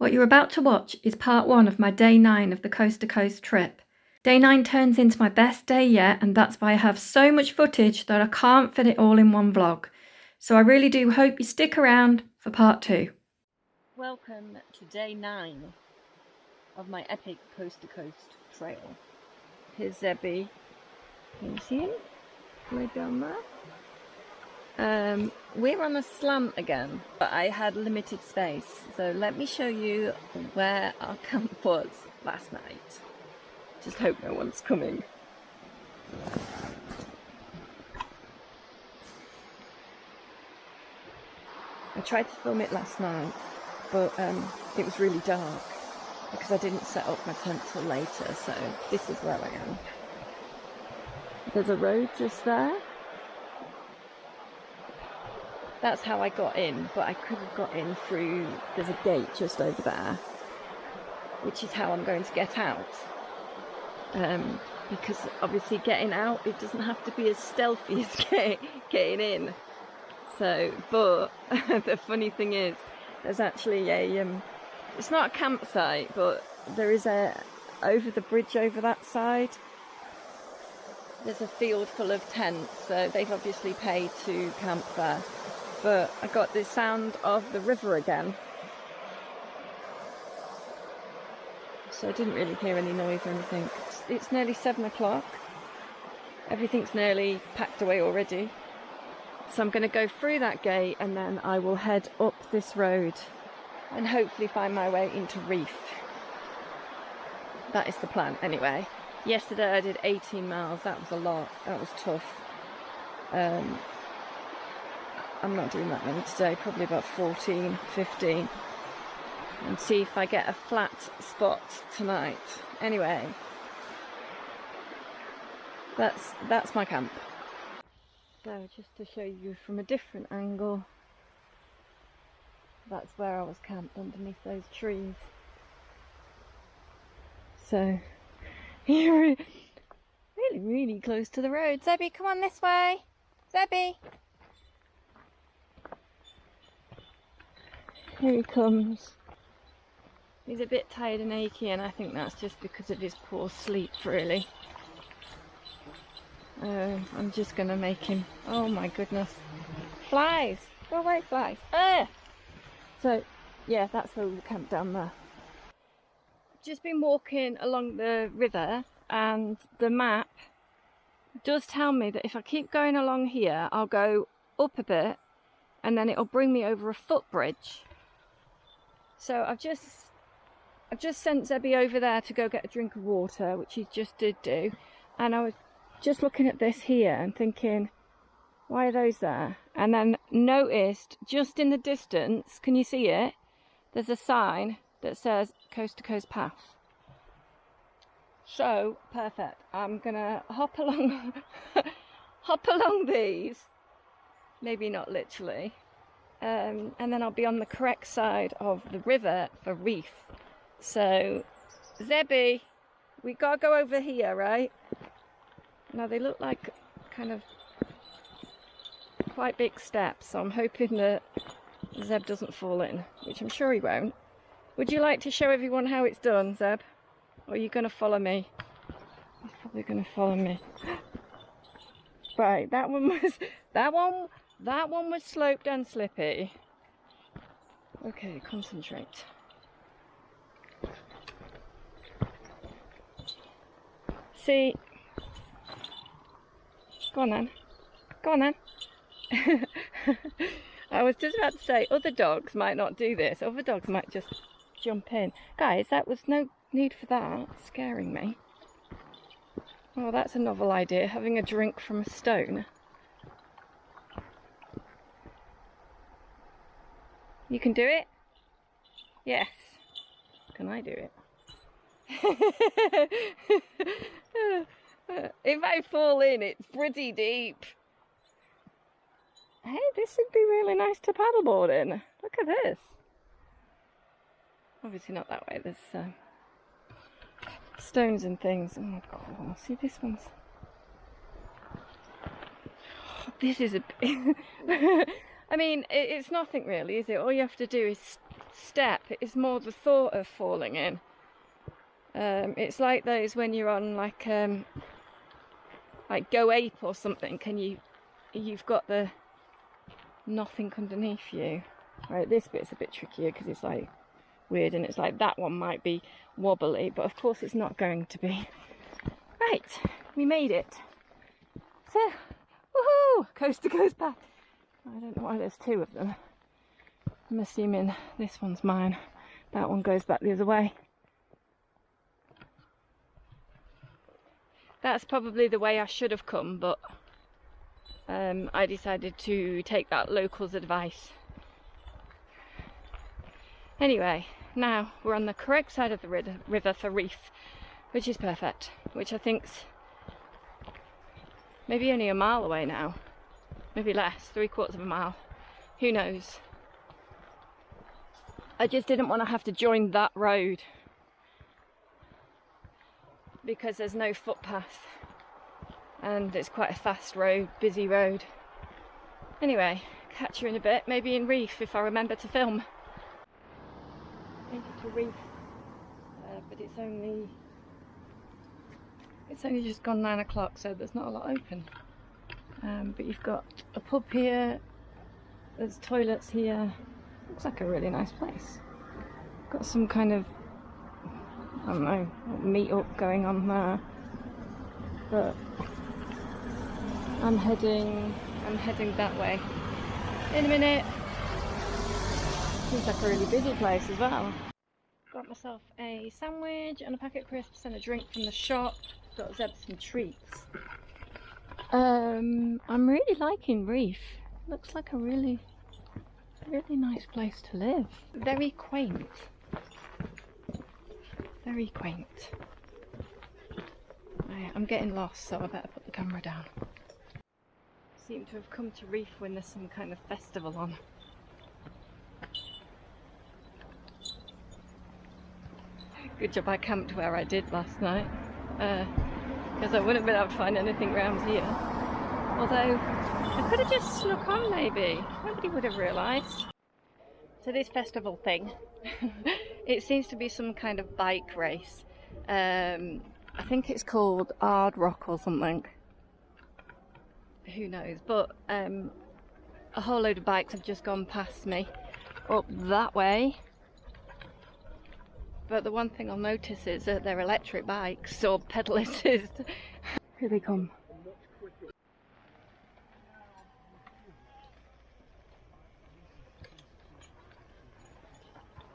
What you're about to watch is part 1 of my day 9 of the coast to coast trip. Day 9 turns into my best day yet, and that's why I have so much footage that I can't fit it all in one vlog. So I really do hope you stick around for part 2. Welcome to day 9 of my epic coast to coast trail. Here's Zebby. Can you see him? Right down there. We're on a slant again, but I had limited space, so let me show you where our camp was last night. Just hope no one's coming. I tried to film it last night, but it was really dark because I didn't set up my tent till later, so this is where I am. There's a road just there. That's how I got in, but I could have got in through, there's a gate just over there, which is how I'm going to get out. Because obviously getting out, it doesn't have to be as stealthy as getting in. So, but the funny thing is, there's actually a, it's not a campsite, but there is over the bridge over that side, there's a field full of tents, so they've obviously paid to camp there. But I got the sound of the river again, so I didn't really hear any noise or anything. It's nearly 7 o'clock. Everything's nearly packed away already. So I'm going to go through that gate and then I will head up this road and hopefully find my way into Reef. That is the plan anyway. Yesterday I did 18 miles. That was a lot. That was tough. I'm not doing that many today, probably about 14, 15, and see if I get a flat spot tonight. Anyway, that's my camp. So just to show you from a different angle, that's where I was camped, underneath those trees. So you're really close to the road. Zebby, come on this way. Zebby. Here he comes. He's a bit tired and achy, and I think that's just because of his poor sleep, really. I'm just going to make him... Oh my goodness. Flies! Go away, flies! Ah! So, yeah, that's where we'll camp down there. I've just been walking along the river, and the map does tell me that if I keep going along here, I'll go up a bit, and then it'll bring me over a footbridge. So I've just sent Zebby over there to go get a drink of water, which he just did do. And I was just looking at this here and thinking, why are those there? And then noticed just in the distance, can you see it? There's a sign that says Coast to Coast Path. So perfect. I'm gonna hop along these. Maybe not literally. And then I'll be on the correct side of the river for Reef. So, Zebby, we gotta go over here, right? Now they look like kind of quite big steps, so I'm hoping that Zeb doesn't fall in, which I'm sure he won't. Would you like to show everyone how it's done, Zeb? Or are you gonna follow me? He's probably gonna follow me. Right, that one was sloped and slippy. Okay, concentrate. See? Go on then. Go on then. I was just about to say, other dogs might not do this. Other dogs might just jump in. Guys, that was no need for that. It's scaring me. Oh, that's a novel idea, having a drink from a stone. You can do it? Yes. Can I do it? If I fall in, it's pretty deep. Hey, this would be really nice to paddleboard in. Look at this. Obviously not that way. There's stones and things. Oh, cool. See, this one's... This is a... I mean, it's nothing really, is it? All you have to do is step, it's more the thought of falling in. It's like those when you're on like Go Ape or something, and you've got the nothing underneath you. Right, this bit's a bit trickier because it's like weird, and it's like that one might be wobbly, but of course it's not going to be. Right, we made it. So, woohoo! Coaster goes back. I don't know why there's two of them. I'm assuming this one's mine. That one goes back the other way. That's probably the way I should have come, but I decided to take that local's advice. Anyway, now we're on the correct side of the river for reef, which is perfect, which I think's maybe only a mile away now, maybe less, 3/4 of a mile, who knows. I just didn't want to have to join that road because there's no footpath and it's quite a fast road, busy road. Anyway, catch you in a bit, maybe in reef if I remember to film. Made it to reef, but it's only just gone 9 o'clock, so there's not a lot open. But you've got a pub here, there's toilets here. Looks like a really nice place. Got some kind of, I don't know, meet up going on there. But I'm heading that way in a minute. Seems like a really busy place as well. Got myself a sandwich and a packet of crisps and a drink from the shop. Got Zeb some treats. I'm really liking Reef. Looks like a really nice place to live. Very quaint. Very quaint. Right, I'm getting lost, so I better put the camera down. Seem to have come to Reef when there's some kind of festival on. Good job I camped where I did last night, because I wouldn't have been able to find anything around here. Although, I could have just snuck on maybe. Nobody would have realised. So this festival thing, it seems to be some kind of bike race. I think it's called Hard Rock or something. Who knows? But a whole load of bikes have just gone past me up that way. But the one thing I'll notice is that they're electric bikes or pedal assist. Here they come.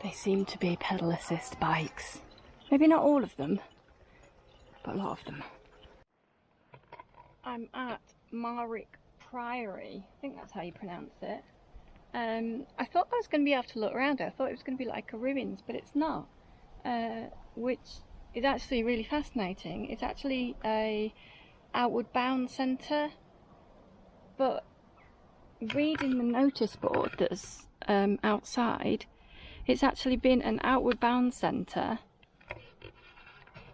They seem to be pedal assist bikes. Maybe not all of them, but a lot of them. I'm at Marwick Priory, I think that's how you pronounce it. I thought I was going to be able to look around it. I thought it was going to be like a ruins, but it's not. Which is actually really fascinating. It's actually a outward bound centre, but reading the notice board that's outside, it's actually been an outward bound centre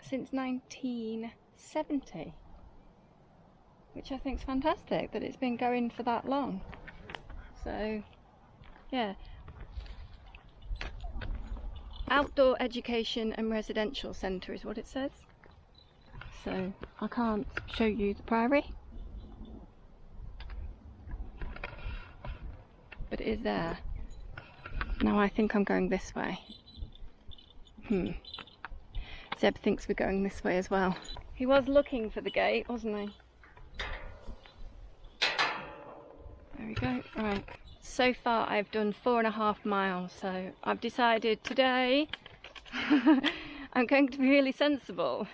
since 1970, which I think is fantastic that it's been going for that long. So yeah, Outdoor Education and Residential Centre is what it says. So I can't show you the priory, but it is there. Now I think I'm going this way. Zeb thinks we're going this way as well. He was looking for the gate, wasn't he? There we go. Right. So far I've done 4.5 miles, so I've decided today I'm going to be really sensible.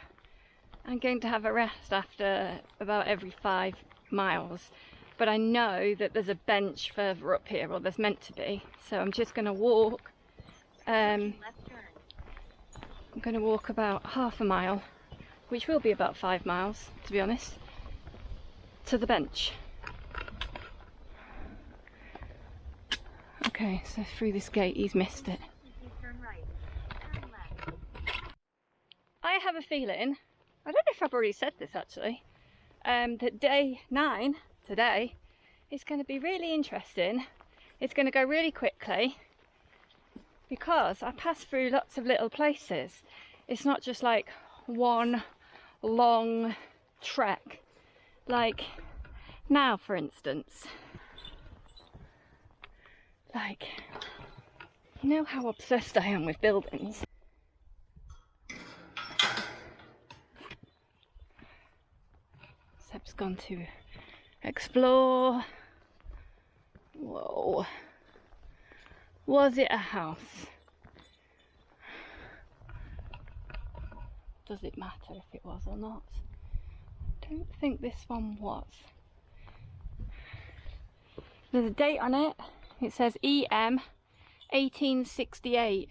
I'm going to have a rest after about every 5 miles, but I know that there's a bench further up here, or there's meant to be, so I'm just going to walk. I'm going to walk about half a mile, which will be about 5 miles to be honest, to the bench. Okay, so through this gate he's missed it. I have a feeling, I don't know if I've already said this actually, that day 9 today is going to be really interesting. It's going to go really quickly, because I pass through lots of little places. It's not just like one long trek. Like now, for instance, like, you know how obsessed I am with buildings. Seb's gone to explore. Whoa. Was it a house? Does it matter if it was or not? I don't think this one was. There's a date on it. It says EM 1868.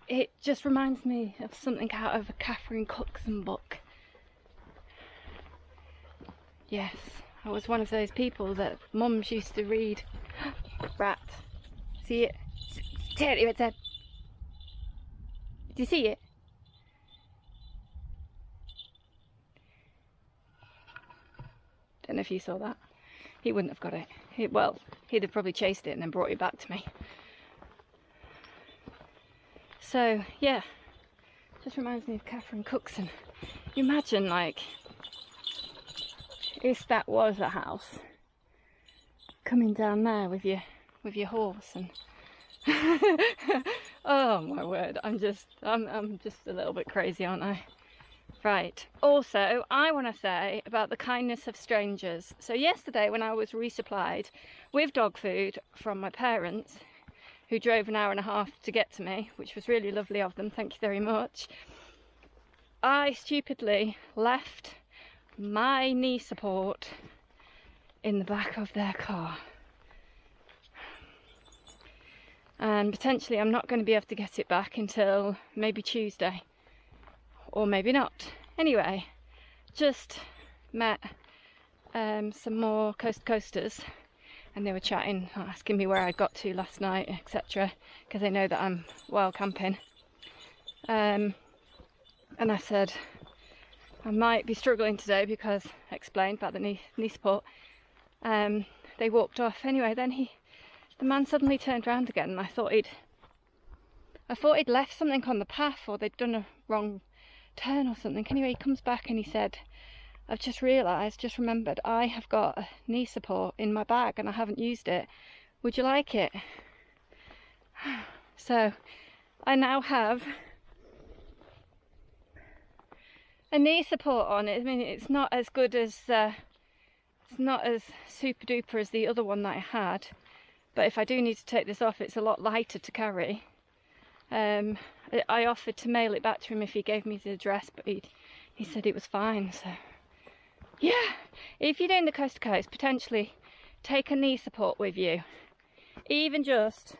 It just reminds me of something out of a Catherine Cookson book. Yes, I was one of those people that mums used to read. Rat. See it? Stare at its head. Did you see it? Don't know if you saw that. He wouldn't have got it. Well, he'd have probably chased it and then brought it back to me. So, yeah. Just reminds me of Catherine Cookson. You imagine, like, if that was a house, coming down there with your horse and oh my word, I'm just a little bit crazy, aren't I? Right, also I want to say about the kindness of strangers. So yesterday when I was resupplied with dog food from my parents, who drove an hour and a half to get to me, which was really lovely of them, thank you very much, I stupidly left my knee support in the back of their car. And potentially I'm not going to be able to get it back until maybe Tuesday, or maybe not. Anyway, just met some more coast coasters, and they were chatting, asking me where I got to last night, etc., because they know that I'm wild camping. And I said I might be struggling today because I explained about the knee support. They walked off. Anyway, then the man suddenly turned around again, and I thought he'd left something on the path, or they'd done a wrong turn or something. Anyway, he comes back and he said, I've just remembered, I have got a knee support in my bag and I haven't used it. Would you like it? So I now have a knee support on it. I mean, it's not as good as, it's not as super duper as the other one that I had. But if I do need to take this off, it's a lot lighter to carry. I offered to mail it back to him if he gave me the address, but he said it was fine. So yeah, if you're doing the coast to coast, potentially take a knee support with you. Even just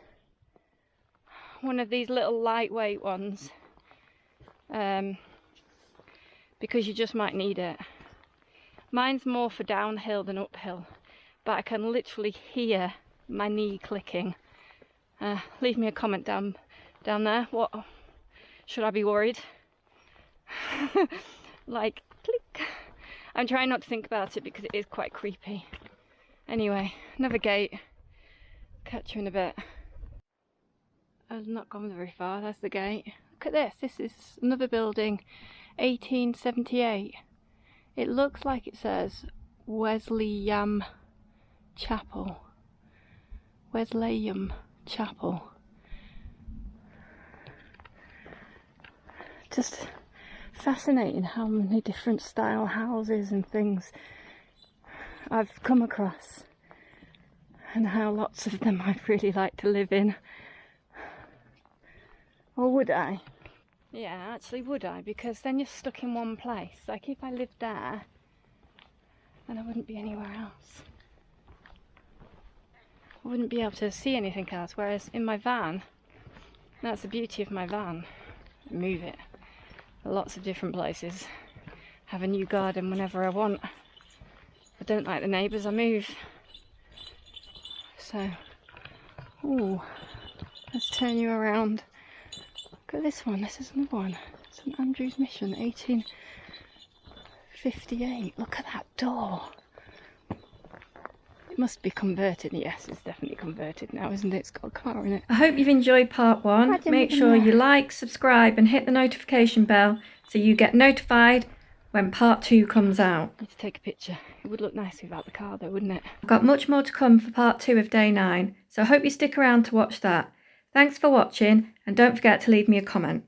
one of these little lightweight ones, because you just might need it. Mine's more for downhill than uphill, but I can literally hear my knee clicking. Leave me a comment down there. What should I be worried? Like, click. I'm trying not to think about it because it is quite creepy. Anyway, another gate. Catch you in a bit. I've not gone very far. There's the gate. Look at this. This is another building, 1878. It looks like it says Wesleyan Chapel. Wesleyan Chapel. Just fascinating how many different style houses and things I've come across, and how lots of them I'd really like to live in. Or would I? Yeah, actually would I? Because then you're stuck in one place. Like if I lived there, then I wouldn't be anywhere else. I wouldn't be able to see anything else, whereas in my van, that's the beauty of my van. Move it. Lots of different places. Have a new garden whenever I want. If I don't like the neighbours, I move. So, ooh, let's turn you around. Look at this one. This is another one. St Andrew's Mission, 1858. Look at that door. Must be converted. Yes, it's definitely converted now, isn't it? It's got a car in it. I hope you've enjoyed part 1. Make sure you like, subscribe and hit the notification bell so you get notified when part 2 comes out. Let's take a picture. It would look nice without the car though, wouldn't it? I've got much more to come for part 2 of day 9, so I hope you stick around to watch that. Thanks for watching and don't forget to leave me a comment.